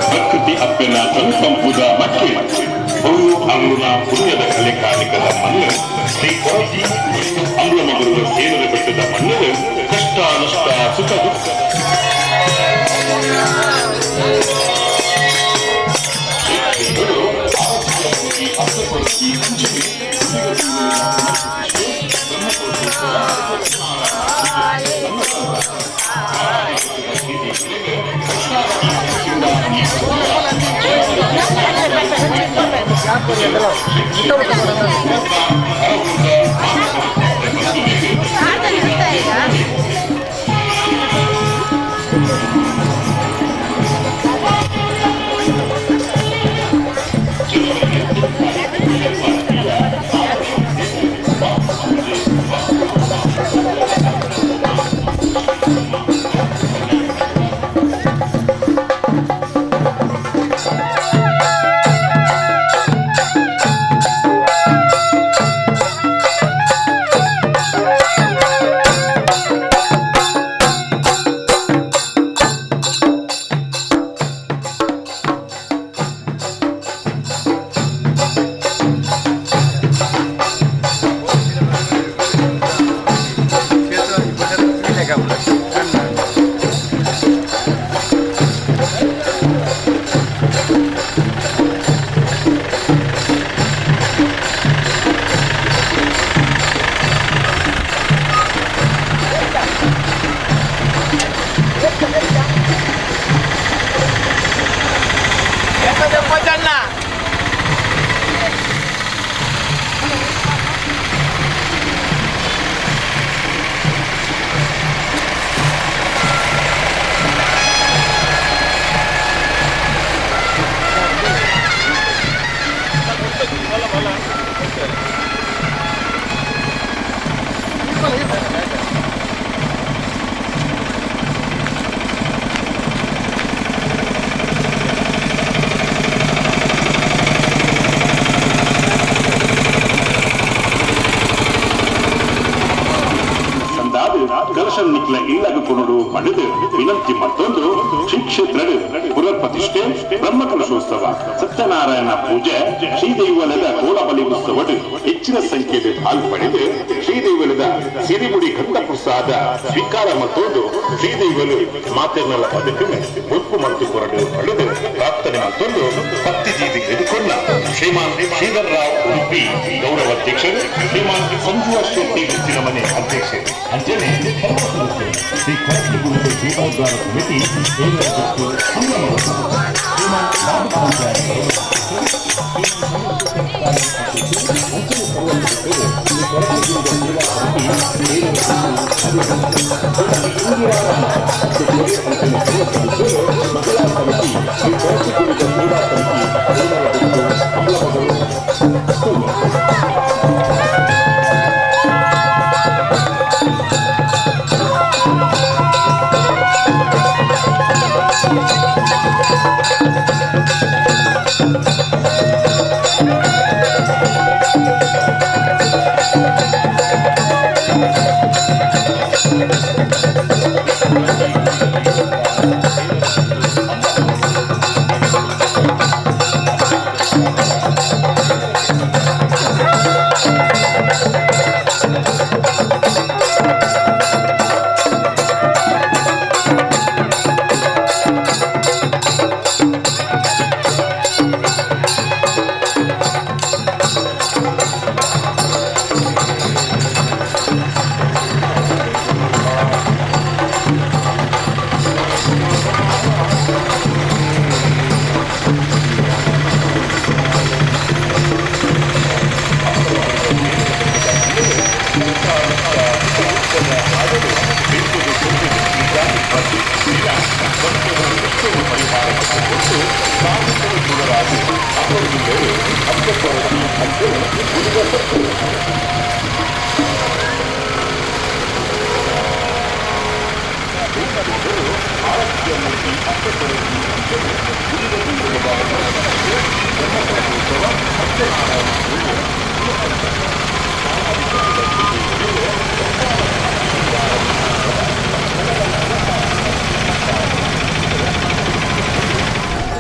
ಪ್ರಕೃತಿ ಅಪ್ಪೆನ ತಂಪಂಪುದ ಮಕ್ಕೆ ಹುಳು ಅಂಗುನ ಪುಣ್ಯದ ಕಲೆ ಕಾಣಿಕದ ಮಣ್ಣು ಶ್ರೀ ಕೊರತಿ ಅಂಗುಳ ಮಗರುವ ಸೇನದ ಬೆಟ್ಟದ ಮಣ್ಣು ಕಷ್ಟ ನಷ್ಟ ಸುಖ ದುಃಖ ದರ್ಶನ್ ನಿಕ್ಲ ಇಲ್ಲಗ ಕೊನಡು ಪಡೆದು ವಿನಂತಿ ಮತ್ತೊಂದು ಶ್ರೀ ಕ್ಷೇತ್ರ ಪುನರ್ ಪ್ರತಿಷ್ಠೆ ಬ್ರಹ್ಮಕಲಶೋತ್ಸವ ಸತ್ಯನಾರಾಯಣ ಪೂಜೆ ಶ್ರೀದೈವಲದ ಕೋಲಬಲಿ ಉತ್ಸವಡು ಹೆಚ್ಚಿನ ಸಂಖ್ಯೆಯಲ್ಲಿ ಪಾಲ್ಪಡೆದು ಶ್ರೀದೈವಲದ ಸಿರಿಮುಡಿ ಗಂಧ ಪ್ರಸಾದ ಸ್ವೀಕಾರ ಮತ್ತೊಂದು ಶ್ರೀದೈವಲು ಮಾತೆರ್ನಲ್ಲ ಬದುಕಿನ ಮುಪ್ಪು ಮತ್ತು ಕೊರಡು ಪಡೆದು ಪ್ರಾರ್ಥನೆ ಮತ್ತೊಂದು ಭಕ್ತಿ ಜೀವಿ ಎದುಕೊಂಡ ಶ್ರೀಮಾನ್ ಶ್ರೀಧರ್ ರಾವ್ ಉಡುಪಿ ಗೌರವಾಧ್ಯಕ್ಷರು ಶ್ರೀಮಾನ್ ಸಂಜುವ ಶೆಟ್ಟಿ ಹೆಚ್ಚಿನ ಮನೆ ಅಧ್ಯಕ್ಷರು ಅಂಜನೆ ಶ್ರೀ ಕೊರಟಿ ಗುರುತು ಜೀವೋದ್ಧಾರ ಸಮಿತಿ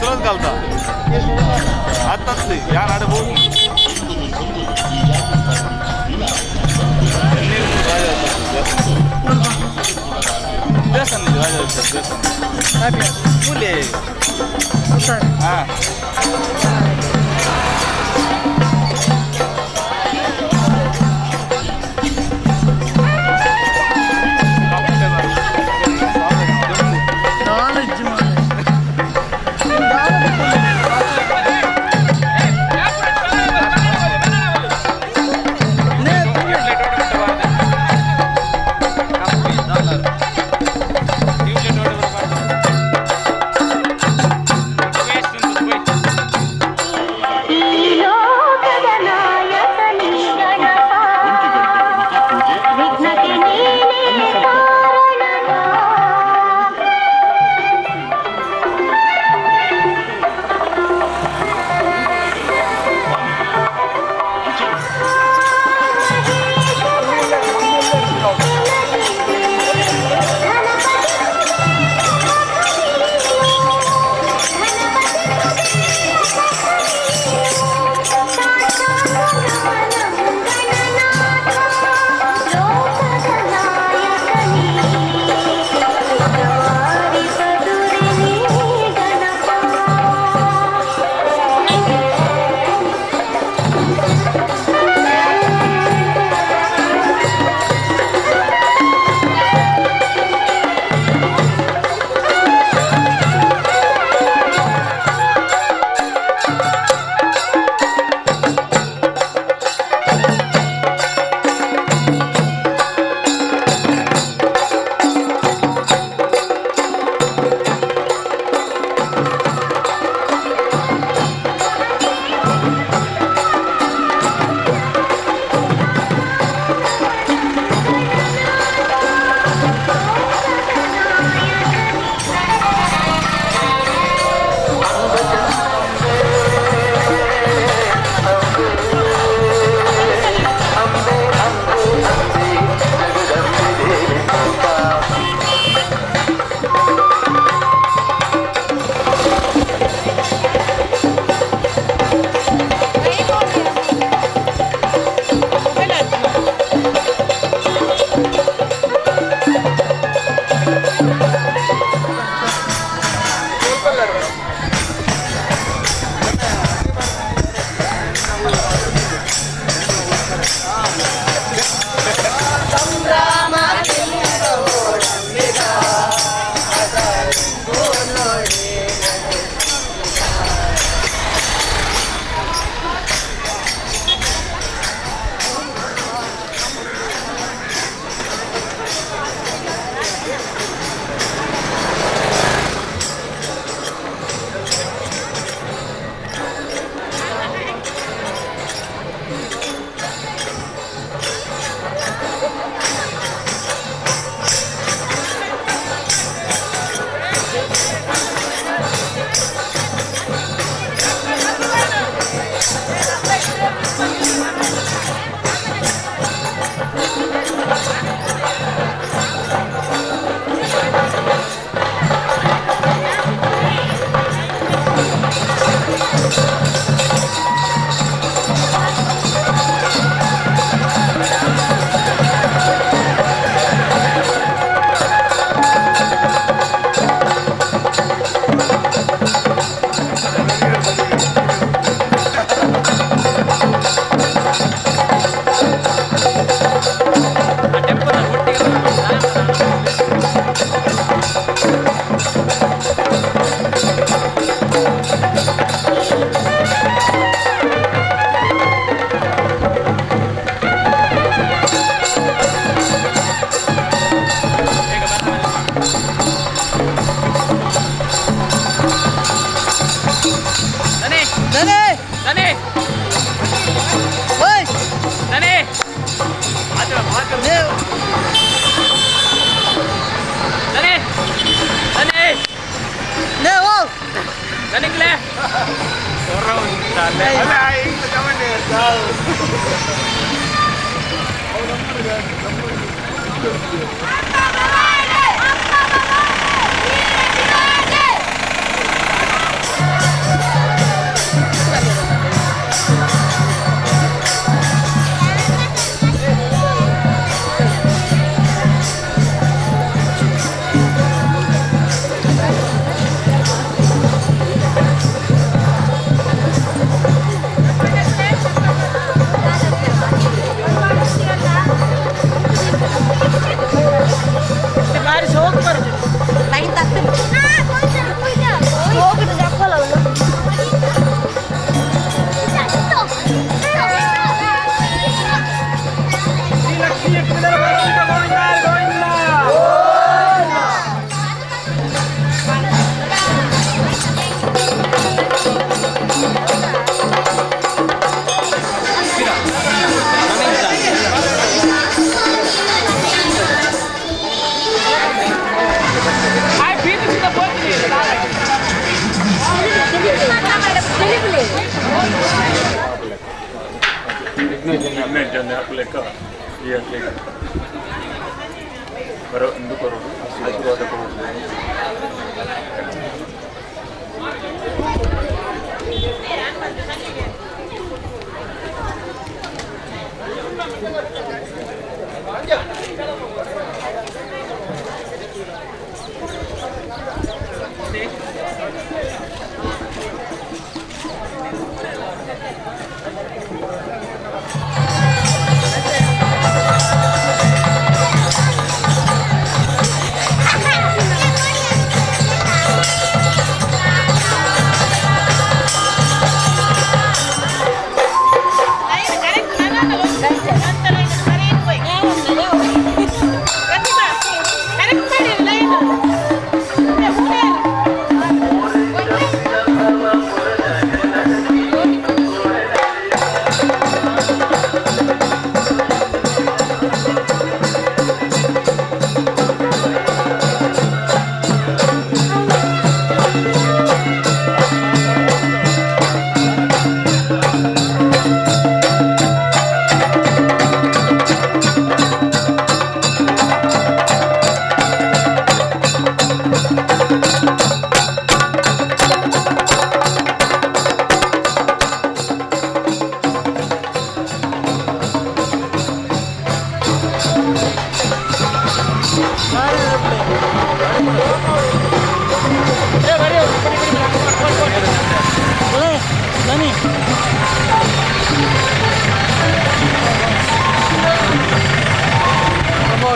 सरच घालता आताच या नाडे बोल बेसन राजा बेसन फुले हां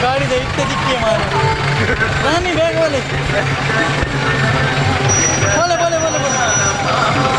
गाड़ी दे इतने दिक्के मारे रानी बैग वाले बोले बोले बोले बोले भैया बोले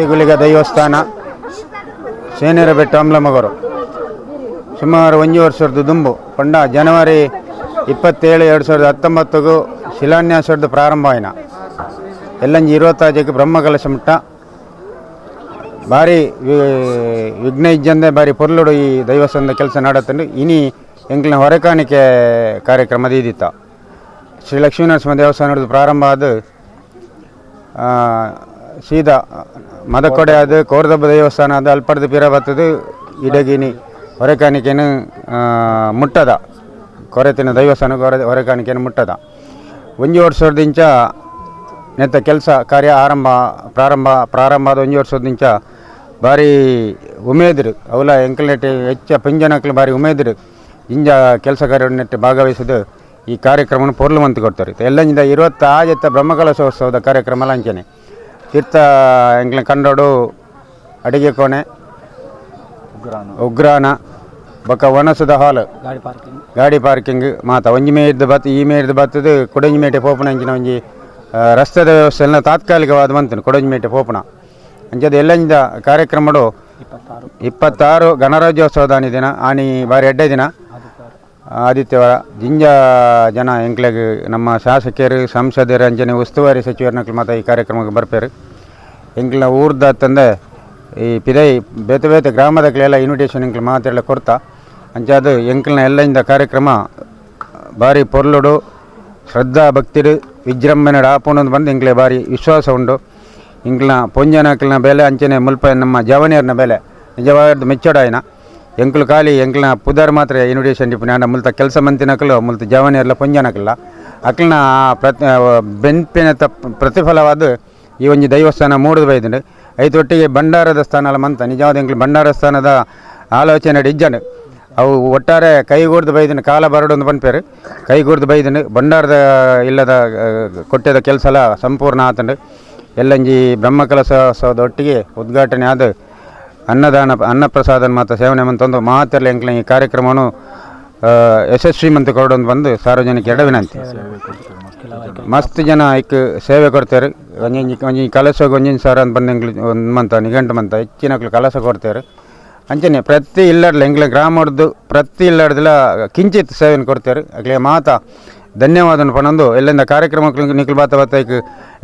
ಗುಳಿಗ ದೈವಸ್ಥಾನ ಸೇನೇರ ಬೆಟ್ಟ ಅಮ್ಲಮಗರು ಸುಮಾರು 1 ವರ್ಷದ ದುಂಬು ಪಂಡ ಜನವರಿ 27, 2019 ಶಿಲಾನ್ಯಾಸದ ಪ್ರಾರಂಭ ಆಯ್ನ ಎಲ್ಲಂಜಿ 25 ಬ್ರಹ್ಮಕಲಶ ಮುಟ್ಟ ಭಾರಿ ವಿಘ್ನ ಇಜ್ಜಂದೆ ಭಾರಿ ಪೊರ್ಲುಡು ಈ ದೈವಸ್ಥಾನದ ಕೆಲಸ ನಡತ್ತಂಡು ಇನಿ ಎಂಕ್ಲಿನ ಹೊರೆಕಾಣಿಕೆ ಕಾರ್ಯಕ್ರಮದ ಇದಿತ್ತ ಶ್ರೀ ಲಕ್ಷ್ಮೀನರಸಿಂಹ ದೇವಸ್ಥಾನದ ಪ್ರಾರಂಭ ಆದ ಸೀದಾ ಮದಕೊಡೆ ಅದು ಕೋರದಬ್ಬ ದೇವಸ್ಥಾನ ಅದು ಅಲ್ಪಡ್ದು ಪಿರ ಬತ್ತದು ಇಡಗಿನಿ ಹೊರೆಕಾಣಿಕೆನು ಮುಟ್ಟದ ಕೊರೆತಿನ ದೇವಸ್ಥಾನ ಹೊರೆಕಾಣಿಕೆನು ಮುಟ್ಟದ 1 ವರ್ಷದಿಂಚ ನೆತ್ತ ಕೆಲಸ ಕಾರ್ಯ ಪ್ರಾರಂಭ ಆದ 1 ವರ್ಷದಿಂಚ ಭಾರಿ ಉಮೇದ್ರು ಅವಲ ಎಂಕಲ್ನೆಟ್ಟು ಹೆಚ್ಚ ಪಿಂಜನಕ್ಲು ಭಾರಿ ಉಮೇದ್ರು ಇಂಜ ಕೆಲಸ ಕಾರ್ಯ ನೆಟ್ಟು ಭಾಗವಹಿಸಿದು ಈ ಕಾರ್ಯಕ್ರಮವನ್ನು ಪೊರ್ಲುವಂತ ಕೊಡ್ತಾರೆ ಎಲ್ಲಂಜಿಂದ 25 ಬ್ರಹ್ಮಕಲಶೋತ್ಸವದ ಕಾರ್ಯಕ್ರಮ ಲಂಚನೆ ತೀರ್ಥ ಎಂಕ್ಲ ಕಂಡೋಡು ಅಡಿಗೆ ಕೋಣೆ ಉಗ್ರಾನ ಬೊಕ್ಕ ವನಸದ ಹಾಲ್ ಗಾಡಿ ಪಾರ್ಕಿಂಗ್ ಮಾತ ಒಂಜಿ ಮೇಯ್ದು ಬತ್ತು ಈ ಮೇಯ್ದು ಬತ್ತದು ಕೊಡಂಜಿಮೇಟೆ ಪೋಪಣ ಅಂಚಿನ ಒಂಜಿ ರಸ್ತೆದ ವ್ಯವಸ್ಥೆ ಎಲ್ಲ ತಾತ್ಕಾಲಿಕವಾದ ಬಂತು ಕೊಡಂಜಿಮೇಟೆ ಪೋಪಣ ಅಂಚದ ಎಲ್ಲಂಜಿದ ಕಾರ್ಯಕ್ರಮಡು 26 ಗಣರಾಜ್ಯೋತ್ಸವದ ದಿನ ಆನಿ ಬಾರಿ ಎಡ್ಡೆ ದಿನ ಆದಿತ್ಯವಾರ ಜಿಂಜ ಜನ ಎಂಕ್ಲೆಗ್ ನಮ್ಮ ಶಾಸಕರು ಸಂಸದರು ಅಂಚನೆ ಉಸ್ತುವಾರಿ ಸಚಿವರನ್ನ ಮಾತ್ರ ಈ ಕಾರ್ಯಕ್ರಮಕ್ಕೆ ಬರ್ಪೇರು ಎಂಕ್ಲ ಊರ್ದ ತಂದೆ ಈ ಪಿದೈ ಬೇತೆ ಗ್ರಾಮದಕ್ಲೆಲ್ಲ ಇನ್ವಿಟೇಷನ್ ಎಂಕ್ಲ ಮಾತೆಲ್ಲ ಕೊಡ್ತಾ ಅಂಚಾದು ಎಂಕ್ಲನ ಎಲ್ಲಂದ ಕಾರ್ಯಕ್ರಮ ಭಾರಿ ಪೊರ್ಲುಡು ಶ್ರದ್ಧಾ ಭಕ್ತಿಡು ವಿಜೃಂಭಣೆ ಆಪುಣದು ಬಂದು ಎಂಕ್ಲೆ ಭಾರಿ ವಿಶ್ವಾಸ ಉಂಡು ಎಂಕ್ಲನ ಪೊಂಜನಕ್ಲನ ಬೆಲೆ ಅಂಚನೆ ಮುಲ್ಪ ನಮ್ಮ ಜವನಿಯರ್ನ ಬೆಲೆ ನಿಜವಾದ ಮೆಚ್ಚೋಡಾಯಿನ ಎಂಕ್ಲು ಖಾಲಿ ಎಂಕ್ಲನ ಪುದರ್ ಮಾತ್ರ ಇನ್ವಿಟೇಷನ್ ಟಿಪ್ಪು ನಾನು ಮುಲ್ತ ಕೆಲಸ ಮಂತಿನಕಲು ಮುಲ್ತ ಜವನಿಯರ್ಲ ಪೊಂಜನಕಲ್ಲ ಅಕ್ಲನ ಬೆನ್ಪಿನ ಪ್ರತಿಫಲವಾದ ಈ ಒಂಜಿ ದೈವಸ್ಥಾನ ಮೂಡುದು ಬೈದುಂಡು ಐತೊಟ್ಟಿಗೆ ಭಂಡಾರದ ಸ್ಥಾನ ಅಲ್ಲ ಮಂತ ನಿಜವಾದ ಎಂಕ್ಲು ಭಂಡಾರ ಸ್ಥಾನದ ಆಲೋಚನೆ ಇಜ್ಜಂಡು ಅವು ಒಟ್ಟಾರೆ ಕೈಗೂಡ್ದು ಬೈದನು ಕಾಲ ಬರಡು ಪನ್ಪೇರು ಕೈಗೂಡ್ದು ಬೈದನು ಭಂಡಾರದ ಇಲ್ಲದ ಕೊಟ್ಟದ ಕೆಲಸ ಎಲ್ಲ ಸಂಪೂರ್ಣ ಆತಂಡು ಎಲ್ಲಂಜಿ ಬ್ರಹ್ಮಕಲಶೋತ್ಸವದ ಒಟ್ಟಿಗೆ ಉದ್ಘಾಟನೆ ಆದ ಅನ್ನಪ್ರಸಾದನ ಮಾತ್ರ ಸೇವನೆ ಮಂತೊಂದು ಮಾತೆಲ್ಲ ಎಂಕ್ಲ ಈ ಕಾರ್ಯಕ್ರಮವನ್ನು ಯಶಸ್ವಿ ಮಂತ್ ಕೊರಡೊಂದು ಬಂದು ಸಾರ್ವಜನಿಕ ವಿನಂತಿ ಮಸ್ತ್ ಜನ ಇಕ್ ಸೇವೆ ಕೊಡ್ತಾರೆ ಒಂಜಿ ಕಲಸೋಗಿ 1,000 ಅಂತ ಬಂದು ಎಂಗ್ಲು 1 ಮಂತ್ ನಿಘಂಟು ಮಂತ ಹೆಚ್ಚಿನಕ್ಲು ಕಲಸ ಕೊಡ್ತಾರೆ ಅಂಚನೆ ಪ್ರತಿ ಇಲ್ಲಡ್ಲ ಎಂಗ್ಲ ಗ್ರಾಮದ್ದು ಪ್ರತಿ ಇಲ್ಲಡ್ದಲ್ಲ ಕಿಂಚಿತ್ ಸೇವೆಯನ್ನು ಕೊಡ್ತಾರೆ ಅಗ್ಲೇ ಮಾತ ಧನ್ಯವಾದ ಪನೊಂದು ಎಲ್ಲಿಂದ ಕಾರ್ಯಕ್ರಮಕ್ಕೆ ನಿಕ್ಲು ಬಾತ ಈಗ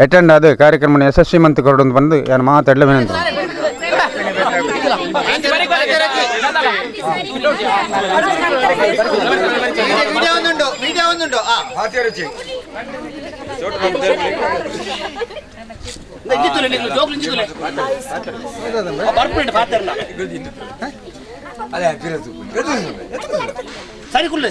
ಅಟೆಂಡ್ ಆದ ಕಾರ್ಯಕ್ರಮ ಯಶಸ್ವಿ ಮಂತ್ ಕೊರಡೊಂದು ಬಂದು ಏನು ಮಾತಾಡಲ ವಿನಂತಿ ಸರಿ ಕುಳ್ಳೆ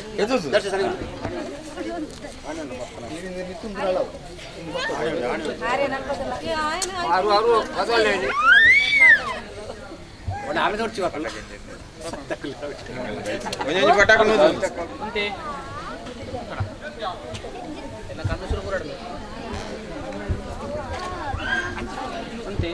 ಅಂತೆ